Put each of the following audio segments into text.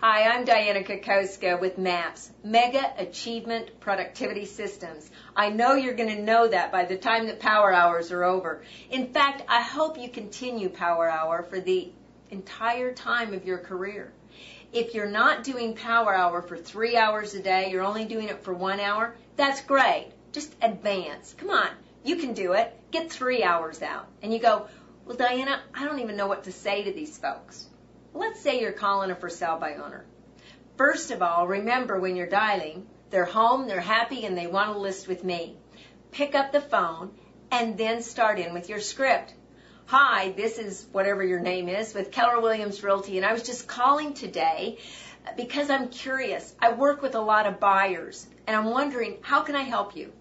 Hi, I'm Diana Kokoska with MAPS, Mega Achievement Productivity Systems. I know you're going to know that by the time that Power Hours are over. In fact, I hope you continue Power Hour for the entire time of your career. If you're not doing Power Hour for 3 hours a day, you're only doing it for 1 hour, that's great. Just advance. Come on, you can do it. Get 3 hours out. And you go, well, Diana, I don't even know what to say to these folks. Let's say you're calling a for sale by owner. First of all, remember when you're dialing, they're home, they're happy, and they want to list with me. Pick up the phone and then start in with your script. Hi, this is whatever your name is with Keller Williams Realty, and I was just calling today because I'm curious. I work with a lot of buyers, and I'm wondering, how can I help you?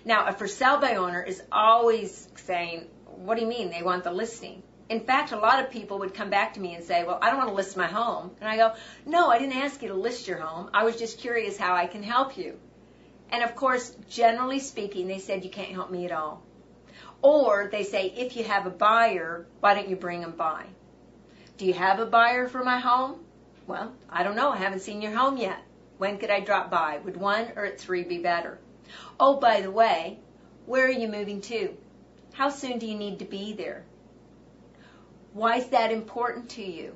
Now, a for sale by owner is always saying, what do you mean? They want the listing. In fact, a lot of people would come back to me and say, well, I don't want to list my home. And I go, no, I didn't ask you to list your home. I was just curious how I can help you. And of course, generally speaking, they said, you can't help me at all. Or they say, if you have a buyer, why don't you bring them by? Do you have a buyer for my home? Well, I don't know. I haven't seen your home yet. When could I drop by? Would 1 or at 3 be better? Oh, by the way, where are you moving to? How soon do you need to be there? Why is that important to you?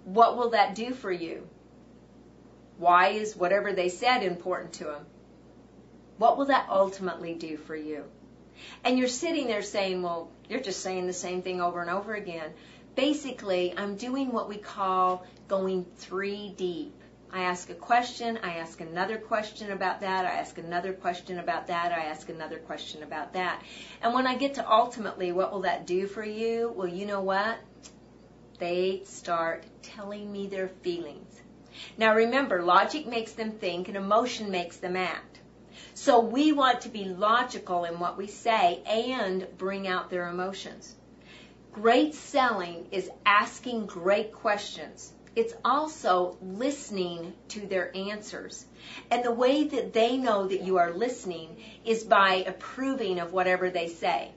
What will that do for you? Why is whatever they said important to them? What will that ultimately do for you? And you're sitting there saying, well, you're just saying the same thing over and over again. Basically, I'm doing what we call going 3 deep. I ask a question, I ask another question about that, I ask another question about that, I ask another question about that. And when I get to ultimately, what will that do for you? Well, you know what? They start telling me their feelings. Now remember, logic makes them think and emotion makes them act. So we want to be logical in what we say and bring out their emotions. Great selling is asking great questions. It's also listening to their answers. And the way that they know that you are listening is by approving of whatever they say.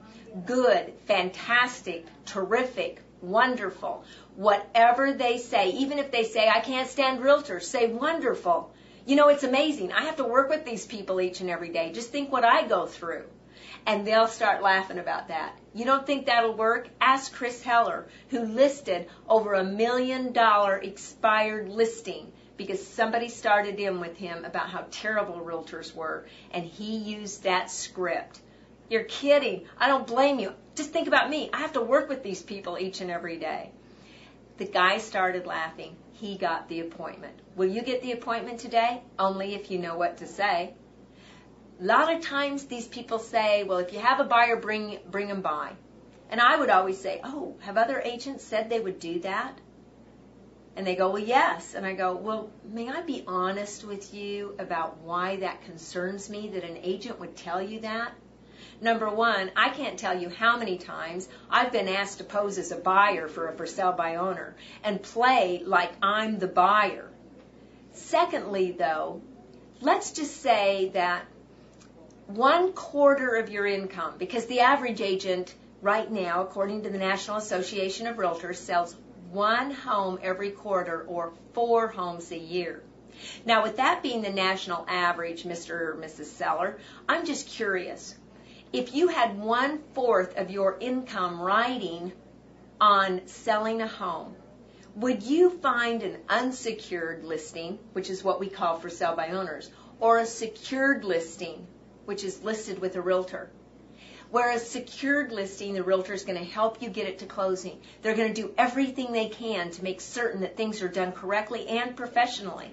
Good, fantastic, terrific, wonderful. Whatever they say, even if they say, I can't stand realtors, say wonderful. You know, it's amazing. I have to work with these people each and every day. Just think what I go through. And they'll start laughing about that. You don't think that'll work? Ask Chris Heller, who listed over $1 million expired listing because somebody started in with him about how terrible realtors were, and he used that script. You're kidding. I don't blame you. Just think about me. I have to work with these people each and every day. The guy started laughing. He got the appointment. Will you get the appointment today? Only if you know what to say. A lot of times these people say, well, if you have a buyer, bring them by. And I would always say, oh, have other agents said they would do that? And they go, well, yes. And I go, well, may I be honest with you about why that concerns me, that an agent would tell you that? Number one, I can't tell you how many times I've been asked to pose as a buyer for a for sale by owner and play like I'm the buyer. Secondly, though, let's just say that 1/4 of your income, because the average agent right now, according to the National Association of Realtors, sells 1 home every quarter or 4 homes a year. Now, with that being the national average, Mr. or Mrs. Seller, I'm just curious. If you had 1/4 of your income riding on selling a home, would you find an unsecured listing, which is what we call for sale by owners, or a secured listing, which is listed with a realtor? Whereas secured listing, the realtor is going to help you get it to closing. They're going to do everything they can to make certain that things are done correctly and professionally.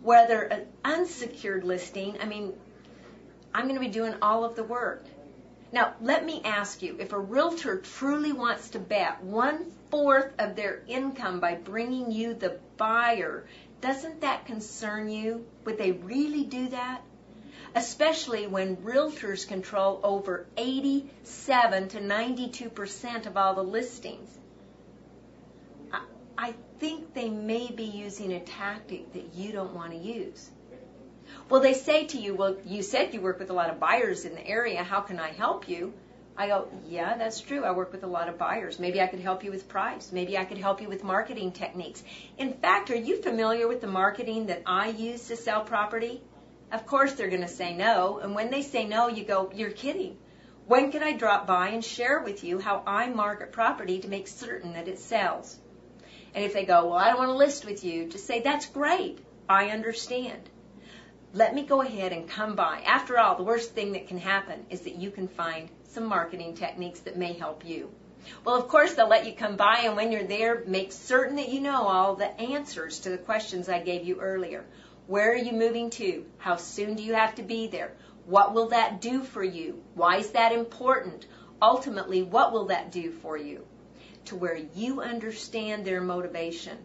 Whether an unsecured listing, I mean, I'm going to be doing all of the work. Now, let me ask you, if a realtor truly wants to bet 1/4 of their income by bringing you the buyer, doesn't that concern you? Would they really do that? Especially when realtors control over 87 to 92% of all the listings. I think they may be using a tactic that you don't want to use. Well, they say to you, well, you said you work with a lot of buyers in the area. How can I help you? I go, yeah, that's true. I work with a lot of buyers. Maybe I could help you with price. Maybe I could help you with marketing techniques. In fact, are you familiar with the marketing that I use to sell property? Of course they're going to say no. And when they say no, you go, you're kidding. When can I drop by and share with you how I market property to make certain that it sells? And if they go, well, I don't want to list with you, just say, that's great. I understand. Let me go ahead and come by. After all, the worst thing that can happen is that you can find some marketing techniques that may help you. Well, of course, they'll let you come by, and when you're there, make certain that you know all the answers to the questions I gave you earlier. Where are you moving to? How soon do you have to be there? What will that do for you? Why is that important? Ultimately, what will that do for you? To where you understand their motivation.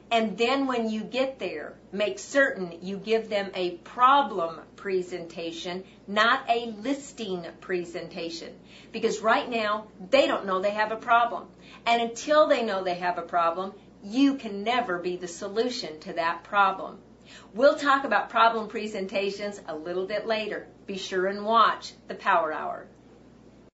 And then when you get there, make certain you give them a problem presentation, not a listing presentation. Because right now, they don't know they have a problem. And until they know they have a problem, you can never be the solution to that problem. We'll talk about problem presentations a little bit later. Be sure and watch the Power Hour.